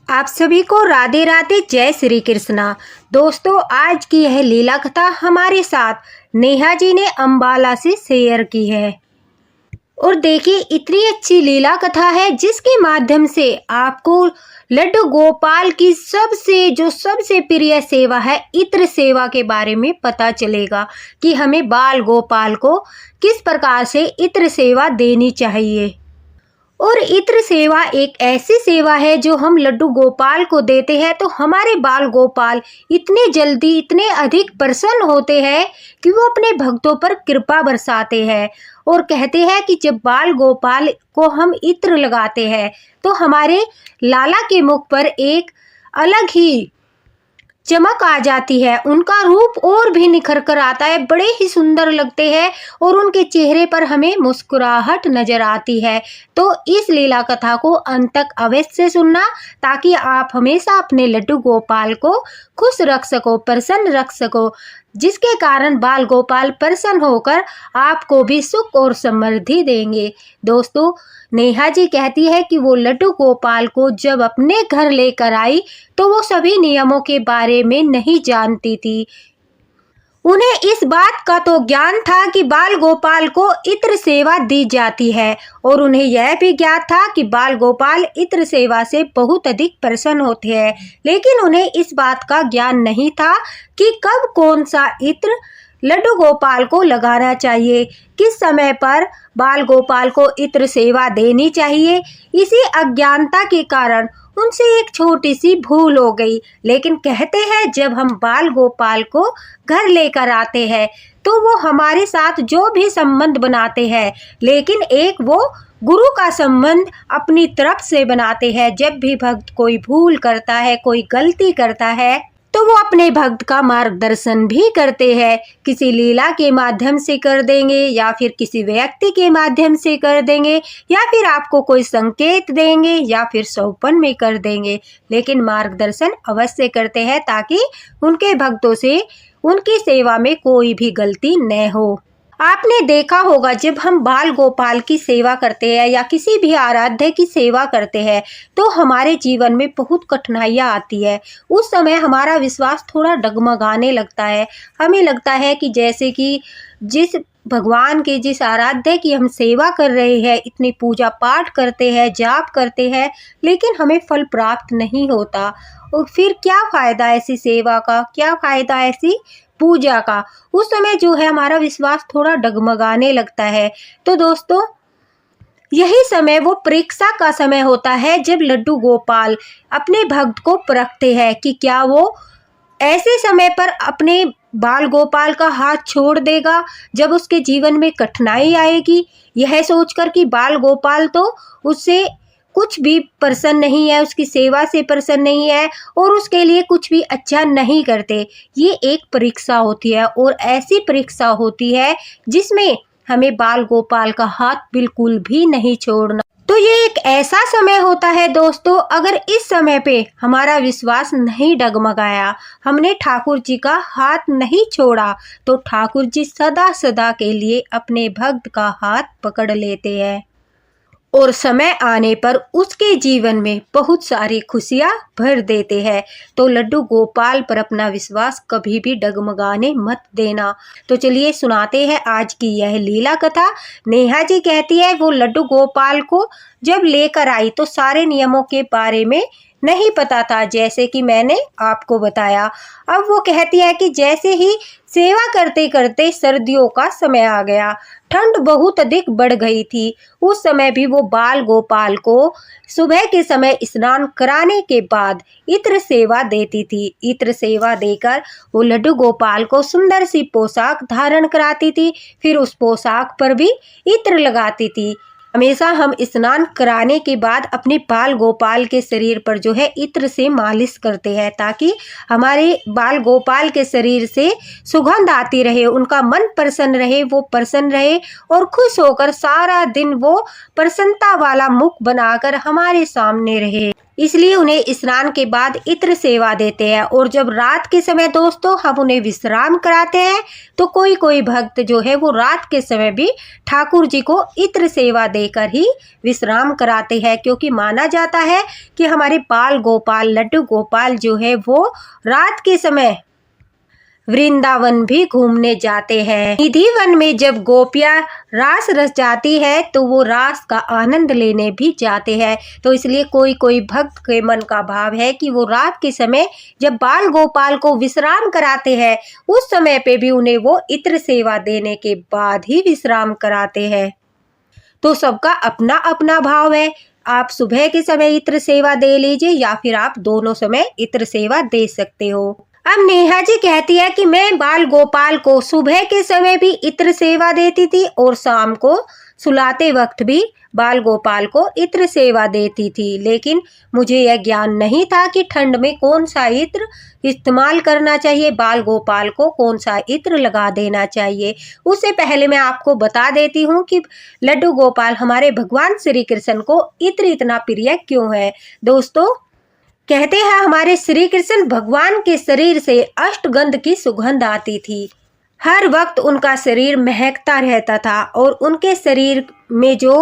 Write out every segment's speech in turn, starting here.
आप सभी को राधे राधे, जय श्री कृष्णा। दोस्तों, आज की यह लीला कथा हमारे साथ नेहा जी ने अंबाला से शेयर की है। और देखिए, इतनी अच्छी लीला कथा है जिसके माध्यम से आपको लड्डू गोपाल की सबसे प्रिय सेवा है इत्र सेवा के बारे में पता चलेगा कि हमें बाल गोपाल को किस प्रकार से इत्र सेवा देनी चाहिए। और इत्र सेवा एक ऐसी सेवा है जो हम लड्डू गोपाल को देते हैं तो हमारे बाल गोपाल इतने जल्दी इतने अधिक प्रसन्न होते हैं कि वो अपने भक्तों पर कृपा बरसाते हैं। और कहते हैं कि जब बाल गोपाल को हम इत्र लगाते हैं तो हमारे लाला के मुख पर एक अलग ही चमक आ जाती है, उनका रूप और भी निखर कर आता है, बड़े ही सुंदर लगते हैं और उनके चेहरे पर हमें मुस्कुराहट नजर आती है। तो इस लीला कथा को अंत तक अवश्य सुनना ताकि आप हमेशा अपने लड्डू गोपाल को खुश रख सको, प्रसन्न रख सको, जिसके कारण बाल गोपाल प्रसन्न होकर आपको भी सुख और समृद्धि देंगे। दोस्तों, नेहा जी कहती है कि वो लड्डू गोपाल को जब अपने घर लेकर आई तो वो सभी नियमों के बारे में नहीं जानती थी। उन्हें इस बात का तो ज्ञान था कि बाल गोपाल को इत्र सेवा दी जाती है और उन्हें यह भी ज्ञात था कि बाल गोपाल इत्र सेवा से बहुत अधिक प्रसन्न होते हैं, लेकिन उन्हें इस बात का ज्ञान नहीं था कि कब कौन सा इत्र लड्डू गोपाल को लगाना चाहिए, किस समय पर बाल गोपाल को इत्र सेवा देनी चाहिए। इसी अज्ञानता के कारण उनसे एक छोटी सी भूल हो गई। लेकिन कहते हैं जब हम बाल गोपाल को घर लेकर आते हैं तो वो हमारे साथ जो भी संबंध बनाते हैं, लेकिन एक वो गुरु का संबंध अपनी तरफ से बनाते हैं। जब भी भक्त कोई भूल करता है, कोई गलती करता है तो वो अपने भक्त का मार्गदर्शन भी करते हैं। किसी लीला के माध्यम से कर देंगे या फिर किसी व्यक्ति के माध्यम से कर देंगे या फिर आपको कोई संकेत देंगे या फिर सौपन में कर देंगे, लेकिन मार्गदर्शन अवश्य करते हैं ताकि उनके भक्तों से उनकी सेवा में कोई भी गलती न हो। आपने देखा होगा जब हम बाल गोपाल की सेवा करते हैं या किसी भी आराध्य की सेवा करते हैं तो हमारे जीवन में बहुत कठिनाइयाँ आती है। उस समय हमारा विश्वास थोड़ा डगमगाने लगता है। हमें लगता है कि जैसे कि जिस भगवान के, जिस आराध्य की हम सेवा कर रहे हैं, इतनी पूजा पाठ करते हैं, जाप करते हैं, लेकिन हमें फल प्राप्त नहीं होता। और फिर क्या फ़ायदा ऐसी सेवा का, क्या फ़ायदा ऐसी पूजा का। उस समय जो है हमारा विश्वास थोड़ा डगमगाने लगता है। तो दोस्तों, यही समय वो परीक्षा का समय होता है जब लड्डू गोपाल अपने भक्त को परखते हैं कि क्या वो ऐसे समय पर अपने बाल गोपाल का हाथ छोड़ देगा जब उसके जीवन में कठिनाई आएगी, यह सोचकर कि बाल गोपाल तो उससे कुछ भी प्रसन्न नहीं है, उसकी सेवा से प्रसन्न नहीं है और उसके लिए कुछ भी अच्छा नहीं करते। ये एक परीक्षा होती है और ऐसी परीक्षा होती है जिसमें हमें बाल गोपाल का हाथ बिल्कुल भी नहीं छोड़ना। तो ये एक ऐसा समय होता है दोस्तों, अगर इस समय पे हमारा विश्वास नहीं डगमगाया, हमने ठाकुर जी का हाथ नहीं छोड़ा, तो ठाकुर जी सदा सदा के लिए अपने भक्त का हाथ पकड़ लेते हैं और समय आने पर उसके जीवन में बहुत सारी खुशियाँ भर देते हैं। तो लड्डू गोपाल पर अपना विश्वास कभी भी डगमगाने मत देना। तो चलिए सुनाते हैं आज की यह लीला कथा। नेहा जी कहती है वो लड्डू गोपाल को जब लेकर आई तो सारे नियमों के बारे में नहीं पता था, जैसे कि मैंने आपको बताया। अब वो कहती है कि जैसे ही सेवा करते करते सर्दियों का समय आ गया, ठंड बहुत अधिक बढ़ गई थी। उस समय भी वो बाल गोपाल को सुबह के समय स्नान कराने के बाद इत्र सेवा देती थी। इत्र सेवा देकर वो लड्डू गोपाल को सुंदर सी पोशाक धारण कराती थी, फिर उस पोशाक पर भी इत्र लगाती थी। हमेशा हम स्नान कराने के बाद अपने बाल गोपाल के शरीर पर जो है इत्र से मालिश करते हैं ताकि हमारे बाल गोपाल के शरीर से सुगंध आती रहे, उनका मन प्रसन्न रहे, वो प्रसन्न रहे और खुश होकर सारा दिन वो प्रसन्नता वाला मुख बनाकर हमारे सामने रहे। इसलिए उन्हें स्नान के बाद इत्र सेवा देते हैं। और जब रात के समय दोस्तों हम उन्हें विश्राम कराते हैं तो कोई कोई भक्त जो है वो रात के समय भी ठाकुर जी को इत्र सेवा देकर ही विश्राम कराते हैं, क्योंकि माना जाता है कि हमारे बाल गोपाल लड्डू गोपाल जो है वो रात के समय वृंदावन भी घूमने जाते हैं। निधि वन में जब गोपियां रास रच जाती है तो वो रास का आनंद लेने भी जाते हैं। तो इसलिए कोई कोई भक्त के मन का भाव है कि वो रात के समय जब बाल गोपाल को विश्राम कराते हैं उस समय पे भी उन्हें वो इत्र सेवा देने के बाद ही विश्राम कराते हैं। तो सबका अपना अपना भाव है। आप सुबह के समय इत्र सेवा दे लीजिए या फिर आप दोनों समय इत्र सेवा दे सकते हो। अब नेहा जी कहती है कि मैं बाल गोपाल को सुबह के समय भी इत्र सेवा देती थी और शाम को सुलाते वक्त भी बाल गोपाल को इत्र सेवा देती थी, लेकिन मुझे यह ज्ञान नहीं था कि ठंड में कौन सा इत्र इस्तेमाल करना चाहिए, बाल गोपाल को कौन सा इत्र लगा देना चाहिए। उससे पहले मैं आपको बता देती हूँ कि लड्डू गोपाल हमारे भगवान श्री कृष्ण को इत्र इतना प्रिय क्यों है। दोस्तों कहते हैं हमारे श्री कृष्ण भगवान के शरीर से अष्टगंध की सुगंध आती थी। हर वक्त उनका शरीर महकता रहता था और उनके शरीर में जो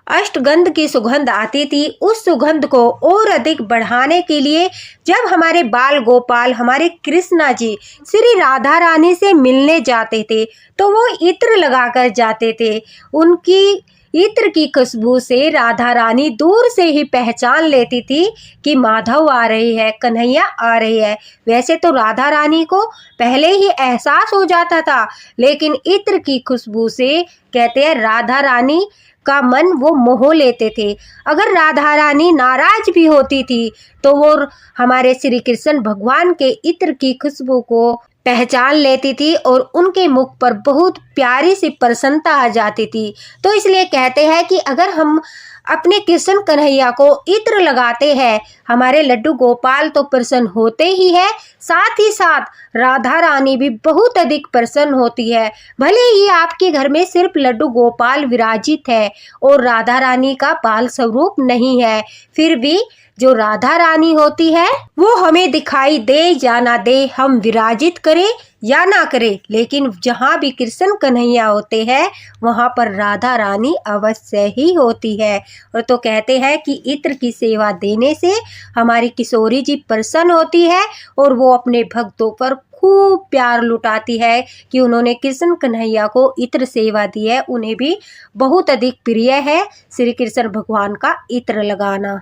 अष्टगंध की सुगंध आती थी उस सुगंध को और अधिक बढ़ाने के लिए जब हमारे बाल गोपाल हमारे कृष्णा जी श्री राधा रानी से मिलने जाते थे तो वो इत्र लगाकर जाते थे। उनकी इत्र की खुशबू से राधा रानी दूर से ही पहचान लेती थी कि माधव आ रही है, कन्हैया आ रही है। वैसे तो राधा रानी को पहले ही एहसास हो जाता था, लेकिन इत्र की खुशबू से कहते हैं राधा रानी का मन वो मोह लेते थे। अगर राधा रानी नाराज भी होती थी तो वो हमारे श्री कृष्ण भगवान के इत्र की खुशबू को पहचान लेती थी और उनके मुख पर बहुत प्यारी सी प्रसन्नता आ जाती थी। तो इसलिए कहते हैं कि अगर हम अपने कृष्ण कन्हैया को इत्र लगाते हैं हमारे लड्डू गोपाल तो प्रसन्न होते ही है, साथ ही साथ राधा रानी भी बहुत अधिक प्रसन्न होती है। भले ही आपके घर में सिर्फ लड्डू गोपाल विराजित है और राधा रानी का बाल स्वरूप नहीं है, फिर भी जो राधा रानी होती है वो हमें दिखाई दे या ना दे, हम विराजित करें या ना करें, लेकिन जहाँ भी कृष्ण कन्हैया होते हैं वहाँ पर राधा रानी अवश्य ही होती है। और तो कहते हैं कि इत्र की सेवा देने से हमारी किशोरी जी प्रसन्न होती है और वो अपने भक्तों पर खूब प्यार लुटाती है कि उन्होंने कृष्ण कन्हैया को इत्र सेवा दी है। उन्हें भी बहुत अधिक प्रिय है श्री कृष्ण भगवान का इत्र लगाना।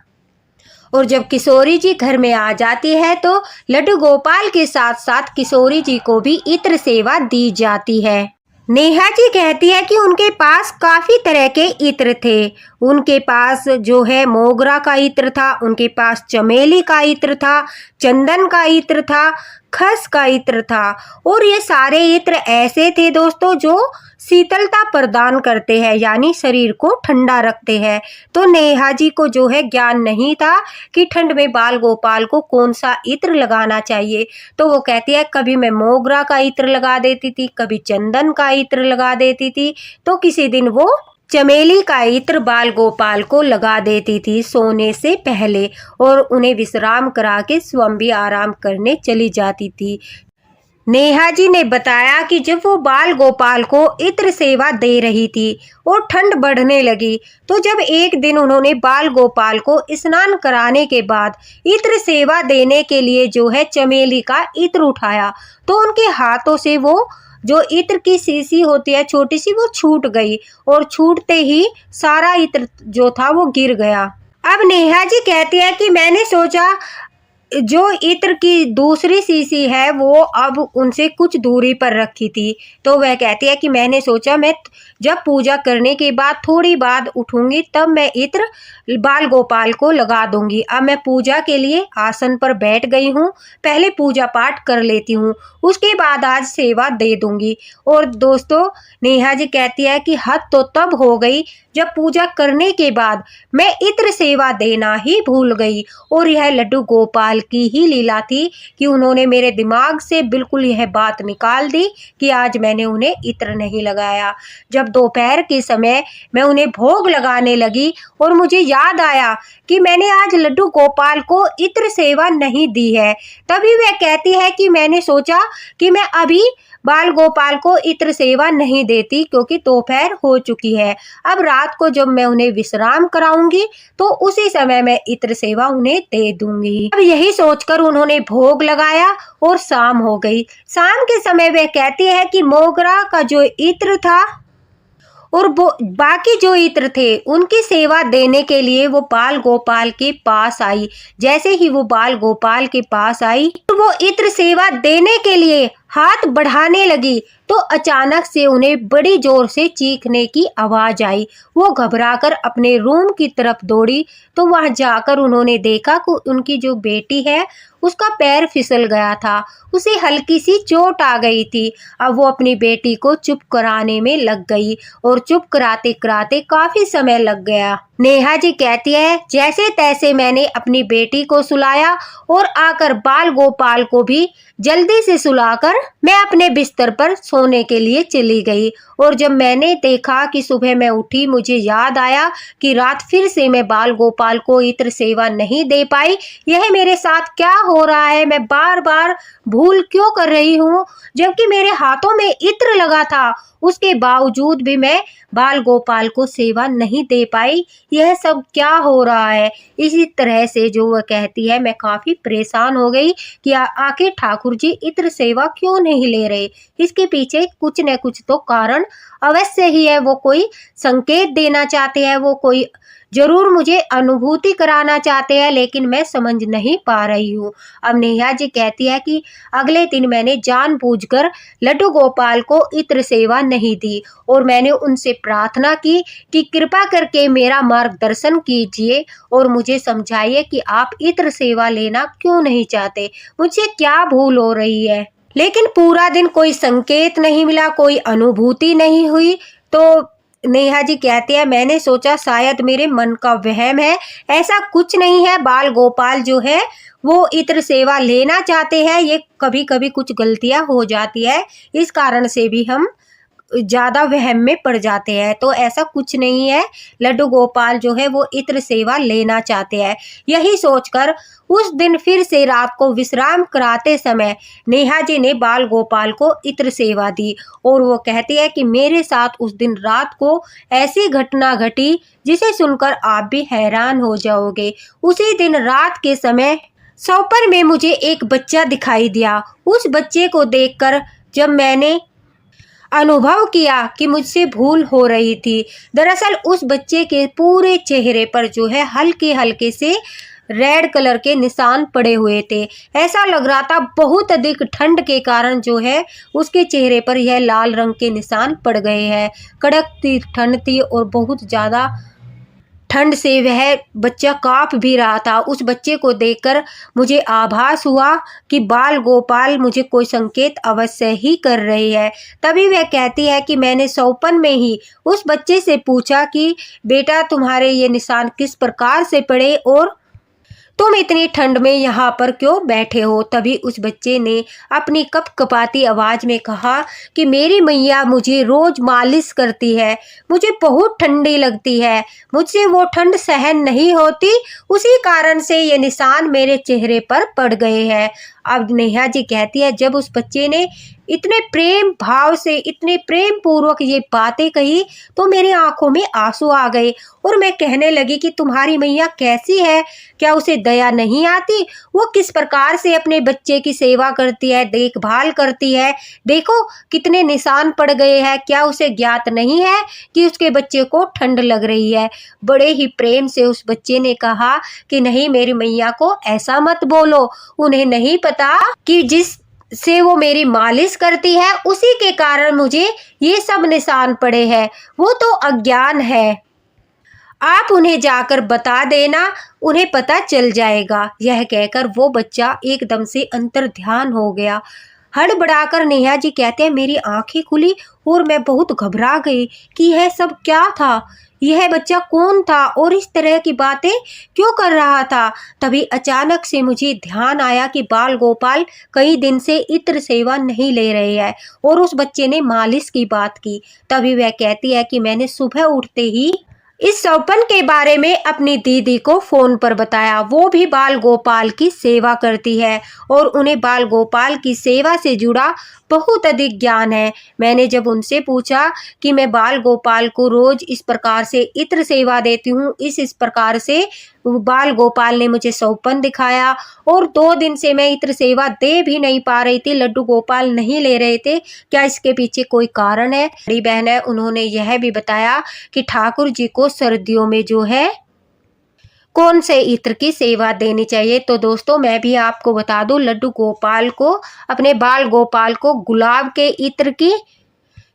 और जब किशोरी जी घर में आ जाती है तो लड्डू गोपाल के साथ साथ किशोरी जी को भी इत्र सेवा दी जाती है। नेहा जी कहती है कि उनके पास काफ़ी तरह के इत्र थे। उनके पास जो है मोगरा का इत्र था, उनके पास चमेली का इत्र था, चंदन का इत्र था, खस का इत्र था और ये सारे इत्र ऐसे थे दोस्तों जो शीतलता प्रदान करते हैं, यानी शरीर को ठंडा रखते हैं। तो नेहा जी को जो है ज्ञान नहीं था कि ठंड में बाल गोपाल को कौन सा इत्र लगाना चाहिए। तो वो कहती है कभी मैं मोगरा का इत्र लगा देती थी, कभी चंदन का इत्र लगा देती थी, तो किसी दिन वो चमेली का इत्र बाल गोपाल को लगा देती थी सोने से पहले और उन्हें विश्राम करा के स्वयं भी आराम करने चली जाती थी। नेहा जी ने बताया कि जब वो बाल गोपाल को इत्र सेवा दे रही थी और ठंड बढ़ने लगी तो जब एक दिन उन्होंने बाल गोपाल को स्नान कराने के बाद इत्र सेवा देने के लिए जो है चमेली का इत्र उठाया तो उनके हाथों से वो जो इत्र की शीशी होती है छोटी सी वो छूट गई और छूटते ही सारा इत्र जो था वो गिर गया। अब नेहा जी कहती है कि मैंने सोचा जो इत्र की दूसरी शीशी है वो अब उनसे कुछ दूरी पर रखी थी, तो वह कहती है कि मैंने सोचा मैं जब पूजा करने के बाद थोड़ी बाद उठूंगी तब मैं इत्र बाल गोपाल को लगा दूंगी। अब मैं पूजा के लिए आसन पर बैठ गई हूँ, पहले पूजा पाठ कर लेती हूँ, उसके बाद आज सेवा दे दूंगी। और दोस्तों नेहा जी कहती है कि हद तो तब हो गई जब पूजा करने के बाद मैं इत्र सेवा देना ही भूल गई। और यह लड्डू गोपाल की ही लीला थी कि उन्होंने मेरे दिमाग से बिल्कुल यह बात निकाल दी कि आज मैंने उन्हें इत्र नहीं लगाया। जब दोपहर के समय मैं उन्हें भोग लगाने लगी और मुझे याद आया कि मैंने आज लड्डू गोपाल को इत्र सेवा नहीं दी है, तभी वह कहती है कि मैंने सोचा कि मैं अभी बाल गोपाल को इत्र सेवा नहीं देती क्योंकि दोपहर हो चुकी है। अब रात को जब मैं उन्हें विश्राम कराऊंगी तो उसी समय मैं इत्र सेवा उन्हें दे दूंगी। अब यही सोचकर उन्होंने भोग लगाया और शाम हो गई। शाम के समय वह कहती है कि मोगरा का जो इत्र था और बाकी जो इत्र थे उनकी सेवा देने के लिए वो बाल गोपाल के पास आई। जैसे ही वो बाल गोपाल के पास आई तो वो इत्र सेवा देने के लिए हाथ बढ़ाने लगी तो अचानक से उन्हें बड़ी जोर से चीखने की आवाज आई। वो घबराकर अपने रूम की तरफ दौड़ी तो वहां जाकर उन्होंने देखा कि उनकी जो बेटी है उसका पैर फिसल गया था, उसे हल्की सी चोट आ गई थी। अब वो अपनी बेटी को चुप कराने में लग गई और चुप कराते कराते काफी समय लग गया। नेहा जी कहती है जैसे तैसे मैंने अपनी बेटी को सुलाया और आकर बाल गोपाल को भी जल्दी से सुलाकर मैं अपने बिस्तर पर सोने के लिए चली गई। और जब मैंने देखा कि सुबह मैं उठी, मुझे याद आया कि रात फिर से मैं बाल गोपाल को इत्र सेवा नहीं दे पाई। यह मेरे साथ क्या हो रहा है? मैं बार बार भूल क्यों कर रही हूँ? जबकि मेरे हाथों में इत्र लगा था, उसके बावजूद भी मैं बाल गोपाल को सेवा नहीं दे पाई। यह सब क्या हो रहा है? इसी तरह से जो वह कहती है मैं काफी परेशान हो गई कि आखिर ठाकुर जी इत्र सेवा क्यों नहीं ले रहे। इसके पीछे कुछ न कुछ तो कारण अवश्य ही है। वो कोई संकेत देना चाहते हैं, वो कोई जरूर मुझे अनुभूति कराना चाहते हैं, लेकिन मैं समझ नहीं पा रही हूँ। अब नेहा जी कहती है कि अगले दिन मैंने जानबूझकर लड्डू गोपाल को इत्र सेवा नहीं दी और मैंने उनसे प्रार्थना की कि कृपा करके मेरा मार्गदर्शन कीजिए और मुझे समझाइए कि आप इत्र सेवा लेना क्यों नहीं चाहते, मुझे क्या भूल हो रही है। लेकिन पूरा दिन कोई संकेत नहीं मिला, कोई अनुभूति नहीं हुई। तो नेहा जी कहती है मैंने सोचा शायद मेरे मन का वहम है, ऐसा कुछ नहीं है। बाल गोपाल जो है वो इत्र सेवा लेना चाहते हैं, ये कभी कभी कुछ गलतियां हो जाती है, इस कारण से भी हम ज़्यादा वहम में पड़ जाते हैं। तो ऐसा कुछ नहीं है, लड्डू गोपाल जो है वो इत्र सेवा लेना चाहते हैं। यही सोचकर उस दिन फिर से रात को विश्राम कराते समय नेहा जी ने बाल गोपाल को इत्र सेवा दी और वो कहती है कि मेरे साथ उस दिन रात को ऐसी घटना घटी जिसे सुनकर आप भी हैरान हो जाओगे। उसी दिन रात के समय सपने में मुझे एक बच्चा दिखाई दिया। उस बच्चे को देखकर जब मैंने अनुभव किया कि मुझसे भूल हो रही थी। दरअसल उस बच्चे के पूरे चेहरे पर जो है हल्के हल्के से रेड कलर के निशान पड़े हुए थे। ऐसा लग रहा था बहुत अधिक ठंड के कारण जो है उसके चेहरे पर यह लाल रंग के निशान पड़ गए हैं। कड़कती ठंड थी और बहुत ज़्यादा ठंड से वह बच्चा काँप भी रहा था। उस बच्चे को देखकर मुझे आभास हुआ कि बाल गोपाल मुझे कोई संकेत अवश्य ही कर रही है। तभी वह कहती है कि मैंने सौपन में ही उस बच्चे से पूछा कि बेटा तुम्हारे ये निशान किस प्रकार से पड़े और तुम इतनी ठंड में यहाँ पर क्यों बैठे हो। तभी उस बच्चे ने अपनी कपकपाती आवाज में कहा कि मेरी मैया मुझे रोज मालिश करती है, मुझे बहुत ठंडी लगती है, मुझसे वो ठंड सहन नहीं होती, उसी कारण से ये निशान मेरे चेहरे पर पड़ गए हैं। अब नेहा जी कहती है जब उस बच्चे ने इतने प्रेम भाव से इतने प्रेम पूर्वक ये बातें कही तो मेरी आंखों में आंसू आ गए और मैं कहने लगी कि तुम्हारी मैया कैसी है, क्या उसे दया नहीं आती? वो किस प्रकार से अपने बच्चे की सेवा करती है, देखभाल करती है। देखो कितने निशान पड़ गए हैं, क्या उसे ज्ञात नहीं है कि उसके बच्चे को ठंड लग रही है। बड़े ही प्रेम से उस बच्चे ने कहा कि नहीं मेरी मैया को ऐसा मत बोलो, उन्हें नहीं पता कि जिस से वो मेरी मालिश करती है उसी के कारण मुझे ये सब निशान पड़े हैं, वो तो अज्ञान है, आप उन्हें जाकर बता देना, उन्हें पता चल जाएगा। यह कहकर वो बच्चा एकदम से अंतर ध्यान हो गया। हड़बड़ाकर नेहा जी कहते हैं मेरी आंखें खुली और मैं बहुत घबरा गई कि यह सब क्या था। यह बच्चा कौन था और इस तरह की बातें क्यों कर रहा था। तभी अचानक से मुझे ध्यान आया कि बाल गोपाल कई दिन से इत्र सेवा नहीं ले रहे हैं और उस बच्चे ने मालिश की बात की। तभी वह कहती है कि मैंने सुबह उठते ही इस सौपन के बारे में अपनी दीदी को फोन पर बताया। वो भी बाल गोपाल की सेवा करती है और उन्हें बाल गोपाल की सेवा से जुड़ा बहुत अधिक ज्ञान है। मैंने जब उनसे पूछा कि मैं बाल गोपाल को रोज इस प्रकार से इत्र सेवा देती हूँ, इस प्रकार से बाल गोपाल ने मुझे सौपन दिखाया और 2 दिन से मैं इत्र सेवा दे भी नहीं पा रही थी, लड्डू गोपाल नहीं ले रहे थे। क्या इसके पीछे कोई कारण है? बड़ी बहन है, उन्होंने यह भी बताया कि ठाकुर जी को सर्दियों में जो है कौन से इत्र की सेवा देनी चाहिए। तो दोस्तों मैं भी आपको बता दूं, लड्डू गोपाल को, अपने बाल गोपाल को गुलाब के इत्र की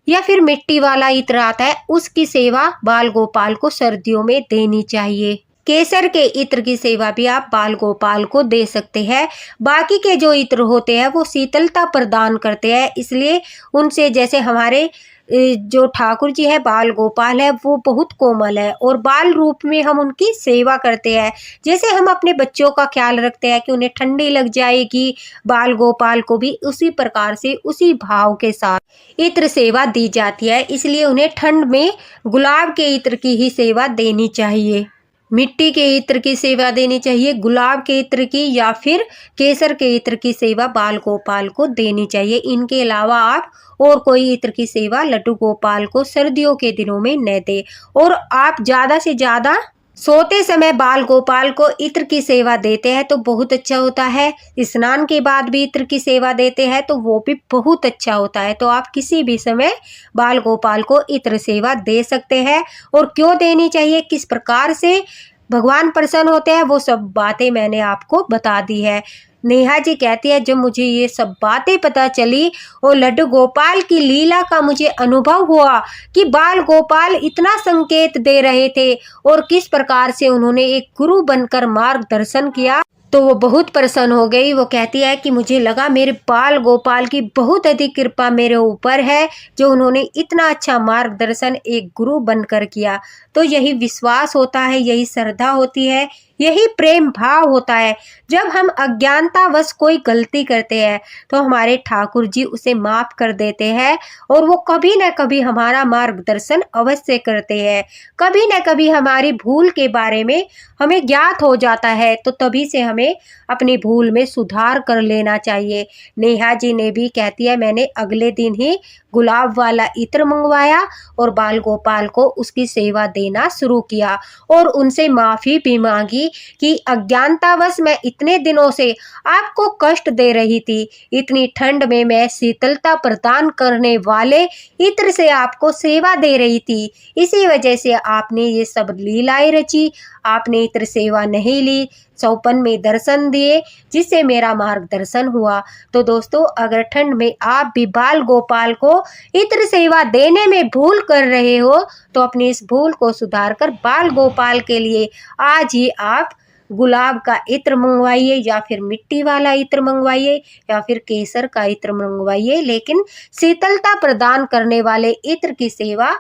या फिर मिट्टी वाला इत्र आता है उसकी सेवा बाल गोपाल को सर्दियों में देनी चाहिए। केसर के इत्र की सेवा भी आप बाल गोपाल को दे सकते हैं। बाकी के जो इत्र होते हैं वो शीतलता प्रदान करते हैं, इसलिए उनसे, जैसे हमारे जो ठाकुर जी है बाल गोपाल है वो बहुत कोमल है और बाल रूप में हम उनकी सेवा करते हैं। जैसे हम अपने बच्चों का ख्याल रखते हैं कि उन्हें ठंडी लग जाएगी, बाल गोपाल को भी उसी प्रकार से उसी भाव के साथ इत्र सेवा दी जाती है। इसलिए उन्हें ठंड में गुलाब के इत्र की ही सेवा देनी चाहिए, मिट्टी के इत्र की सेवा देनी चाहिए, गुलाब के इत्र की या फिर केसर के इत्र की सेवा बाल गोपाल को देनी चाहिए। इनके अलावा आप और कोई इत्र की सेवा लड्डू गोपाल को सर्दियों के दिनों में न दे। और आप ज़्यादा से ज़्यादा सोते समय बाल गोपाल को इत्र की सेवा देते हैं तो बहुत अच्छा होता है। स्नान के बाद भी इत्र की सेवा देते हैं तो वो भी बहुत अच्छा होता है। तो आप किसी भी समय बाल गोपाल को इत्र सेवा दे सकते हैं। और क्यों देनी चाहिए, किस प्रकार से भगवान प्रसन्न होते हैं, वो सब बातें मैंने आपको बता दी है। नेहा जी कहती है जब मुझे ये सब बातें पता चली और लड्डू गोपाल की लीला का मुझे अनुभव हुआ कि बाल गोपाल इतना संकेत दे रहे थे और किस प्रकार से उन्होंने एक गुरु बनकर मार्गदर्शन किया, तो वो बहुत प्रसन्न हो गई। वो कहती है कि मुझे लगा मेरे बाल गोपाल की बहुत अधिक कृपा मेरे ऊपर है जो उन्होंने इतना अच्छा मार्गदर्शन एक गुरु बनकर किया। तो यही विश्वास होता है, यही श्रद्धा होती है, यही प्रेम भाव होता है। जब हम अज्ञानतावश कोई गलती करते हैं तो हमारे ठाकुर जी उसे माफ कर देते हैं और वो कभी न कभी हमारा मार्गदर्शन अवश्य करते हैं। कभी न कभी हमारी भूल के बारे में हमें ज्ञात हो जाता है तो तभी से हमें अपनी भूल में सुधार कर लेना चाहिए। नेहा जी ने भी कहती है मैंने अगले दिन ही गुलाब वाला इत्र मंगवाया और बाल गोपाल को उसकी सेवा देना शुरू किया और उनसे माफ़ी भी मांगी कि अज्ञानतावश मैं इतने दिनों से आपको कष्ट दे रही थी। इतनी ठंड में मैं शीतलता प्रदान करने वाले इत्र से आपको सेवा दे रही थी, इसी वजह से आपने ये सब लीलाएं रची, आपने इत्र सेवा नहीं ली, सौपन में दर्शन दिए जिससे मेरा मार्गदर्शन हुआ। तो दोस्तों अगर ठंड में आप भी बाल गोपाल को इत्र सेवा देने में भूल कर रहे हो तो अपनी इस भूल को सुधार कर बाल गोपाल के लिए आज ही आप गुलाब का इत्र मंगवाइए या फिर मिट्टी वाला इत्र मंगवाइए या फिर केसर का इत्र मंगवाइए, लेकिन शीतलता प्रदान करने वाले इत्र की सेवा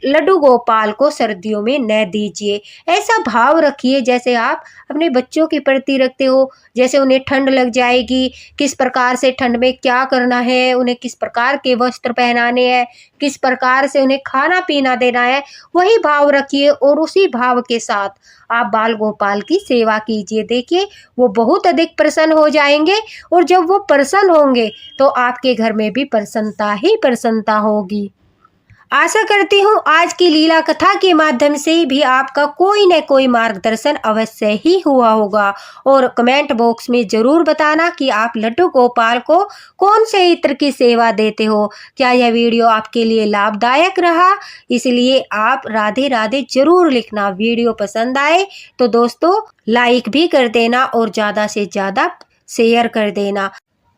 लड्डू गोपाल को सर्दियों में न दीजिए। ऐसा भाव रखिए जैसे आप अपने बच्चों के प्रति रखते हो, जैसे उन्हें ठंड लग जाएगी, किस प्रकार से ठंड में क्या करना है, उन्हें किस प्रकार के वस्त्र पहनाने हैं, किस प्रकार से उन्हें खाना पीना देना है, वही भाव रखिए और उसी भाव के साथ आप बाल गोपाल की सेवा कीजिए। देखिए वो बहुत अधिक प्रसन्न हो जाएंगे और जब वो प्रसन्न होंगे तो आपके घर में भी प्रसन्नता ही प्रसन्नता होगी। आशा करती हूँ आज की लीला कथा के माध्यम से भी आपका कोई न कोई मार्गदर्शन अवश्य ही हुआ होगा। और कमेंट बॉक्स में ज़रूर बताना कि आप लड्डू गोपाल को कौन से इत्र की सेवा देते हो। क्या यह वीडियो आपके लिए लाभदायक रहा? इसलिए आप राधे राधे ज़रूर लिखना। वीडियो पसंद आए तो दोस्तों लाइक भी कर देना और ज़्यादा से ज़्यादा शेयर कर देना।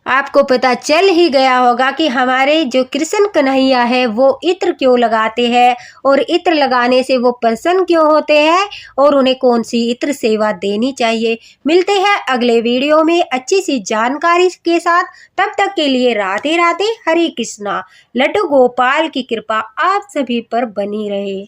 आपको पता चल ही गया होगा कि हमारे जो कृष्ण कन्हैया है वो इत्र क्यों लगाते हैं और इत्र लगाने से वो प्रसन्न क्यों होते हैं और उन्हें कौन सी इत्र सेवा देनी चाहिए। मिलते हैं अगले वीडियो में अच्छी सी जानकारी के साथ। तब तक के लिए राधे राधे, हरे कृष्णा। लड्डू गोपाल की कृपा आप सभी पर बनी रहे।